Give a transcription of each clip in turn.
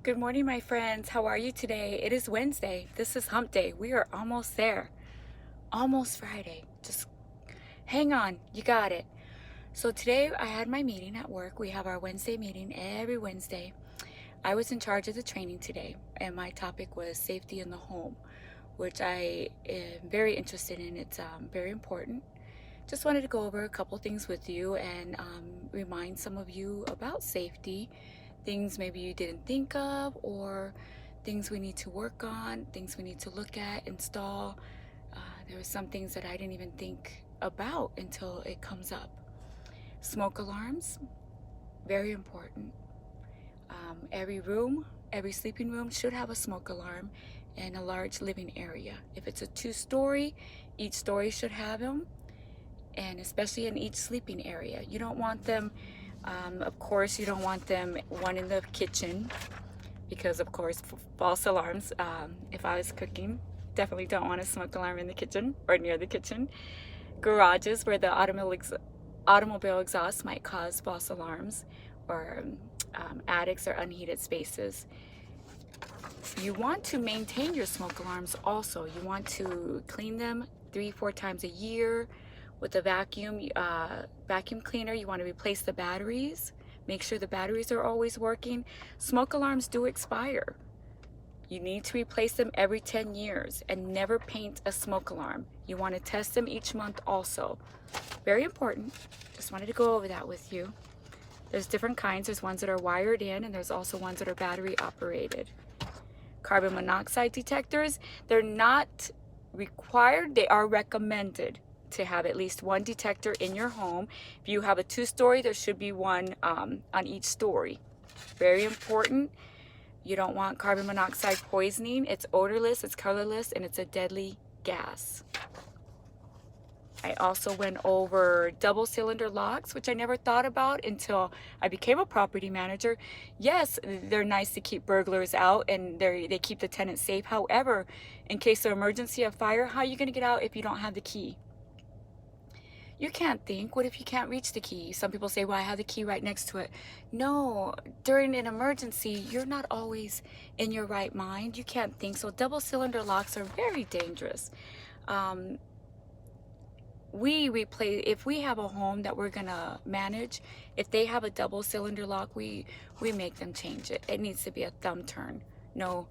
Good morning, my friends. How are you today? It is Wednesday. This is hump day. We are almost there. Almost Friday. Just hang on. You got it. So today I had my meeting at work. We have our Wednesday meeting every Wednesday. I was in charge of the training today, and my topic was safety in the home, which I am very interested in. It's very important. Just wanted to go over a couple things with you and remind some of you about safety, things maybe you didn't think of, or things we need to work on, things we need to look at, install. There were some things that I didn't even think about until it comes up. Smoke alarms, very important. Every room, every sleeping room should have a smoke alarm and a large living area. If it's a two-story, each story should have them, and especially in each sleeping area. You don't want them, of course, you don't want them one in the kitchen because, of course, false alarms. If I was cooking, definitely don't want a smoke alarm in the kitchen or near the kitchen. Garages where the automobile exhaust might cause false alarms, or attics or unheated spaces. You want to maintain your smoke alarms also. You want to clean them 3-4 times a year with a vacuum cleaner. You want to replace the batteries. Make sure the batteries are always working. Smoke alarms do expire. You need to replace them every 10 years and never paint a smoke alarm. You want to test them each month also. Very important. Just wanted to go over that with you. There's different kinds. There's ones that are wired in, and there's also ones that are battery operated. Carbon monoxide detectors, they're not required, they are recommended to have at least one detector in your home. If you have a two-story, there should be one on each story. Very important. You don't want carbon monoxide poisoning. It's odorless, it's colorless, and it's a deadly gas. I also went over double cylinder locks, which I never thought about until I became a property manager. Yes, they're nice to keep burglars out, and they keep the tenants safe. However, in case of emergency of fire, how are you going to get out if you don't have the key? You can't think. What if you can't reach the key? Some people say, well, I have the key right next to it. No, during an emergency, you're not always in your right mind. You can't think. So double cylinder locks are very dangerous. If we have a home that we're gonna manage, if they have a double cylinder lock, we make them change it. It needs to be a thumb turn. No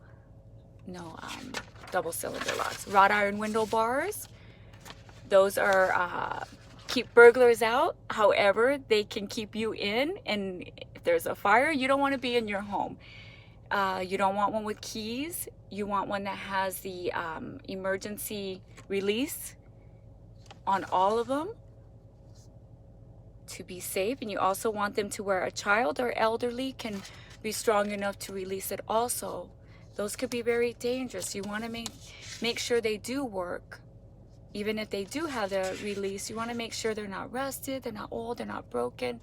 double cylinder locks. Wrought iron window bars, those are keep burglars out. However, they can keep you in, and if there's a fire, you don't want to be in your home. You don't want one with keys. You want one that has the emergency release on all of them to be safe. And you also want them to where a child or elderly can be strong enough to release it also. Those could be very dangerous. You want to make sure they do work. Even if they do have the release, you want to make sure they're not rusted, they're not old, they're not broken.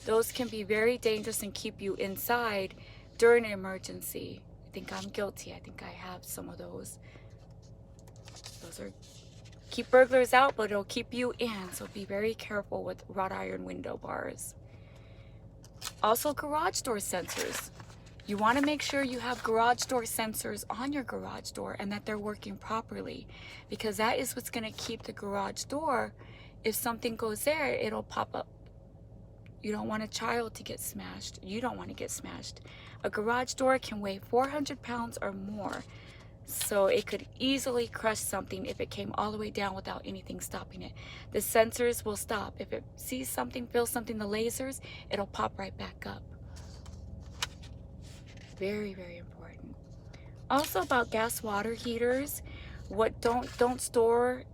Those can be very dangerous and keep you inside during an emergency. I think I'm guilty. I think I have some of those. Those are keep burglars out, but it'll keep you in. So be very careful with wrought iron window bars. Also, garage door sensors. You want to make sure you have garage door sensors on your garage door and that they're working properly, because that is what's going to keep the garage door. If something goes there, it'll pop up. You don't want a child to get smashed. You don't want to get smashed. A garage door can weigh 400 pounds or more. So it could easily crush something if it came all the way down without anything stopping it. The sensors will stop. If it sees something, feels something, the lasers, it'll pop right back up. Very, very important. Also about gas water heaters, don't store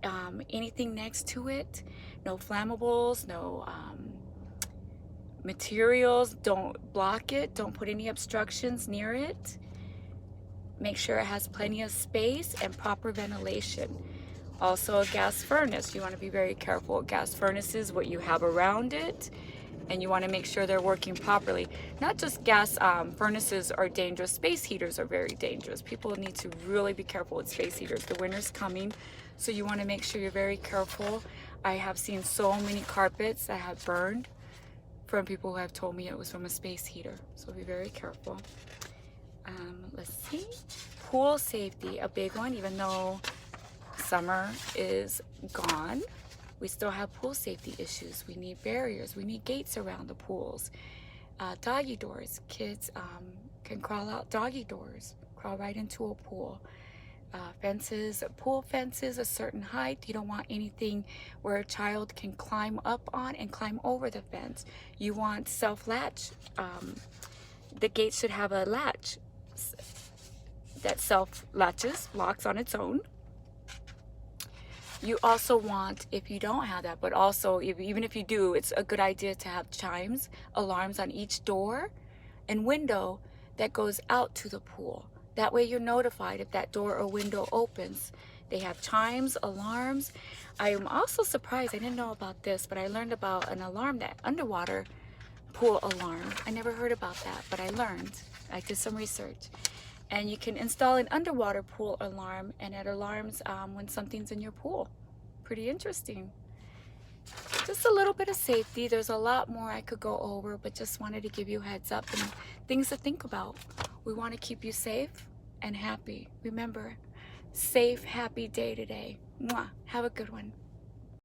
anything next to it. No flammables, no materials. Don't block it. Don't put any obstructions near it. Make sure it has plenty of space and proper ventilation. Also, a gas furnace. You want to be very careful with gas furnaces, what you have around it, and you want to make sure they're working properly. Not just gas furnaces are dangerous, space heaters are very dangerous. People need to really be careful with space heaters. The winter's coming, so you want to make sure you're very careful. I have seen so many carpets that have burned from people who have told me it was from a space heater, so be very careful. Let's see. Pool safety, a big one. Even though summer is gone, we still have pool safety issues. We need barriers. We need gates around the pools. Doggy doors. Kids can crawl out doggy doors, crawl right into a pool. Fences, pool fences, a certain height. You don't want anything where a child can climb up on and climb over the fence. You want self-latch. The gate should have a latch that self-latches, locks on its own. You also want, if you don't have that, but also even if you do, it's a good idea to have chimes, alarms on each door and window that goes out to the pool. That way you're notified if that door or window opens. They have chimes, alarms. I am also surprised, I didn't know about this, but I learned about an alarm, that underwater pool alarm. I never heard about that, but I learned. I did some research. And you can install an underwater pool alarm, and it alarms when something's in your pool. Pretty interesting. Just a little bit of safety. There's a lot more I could go over, but just wanted to give you a heads up and things to think about. We want to keep you safe and happy. Remember, safe, happy day today. Mwah. Have a good one.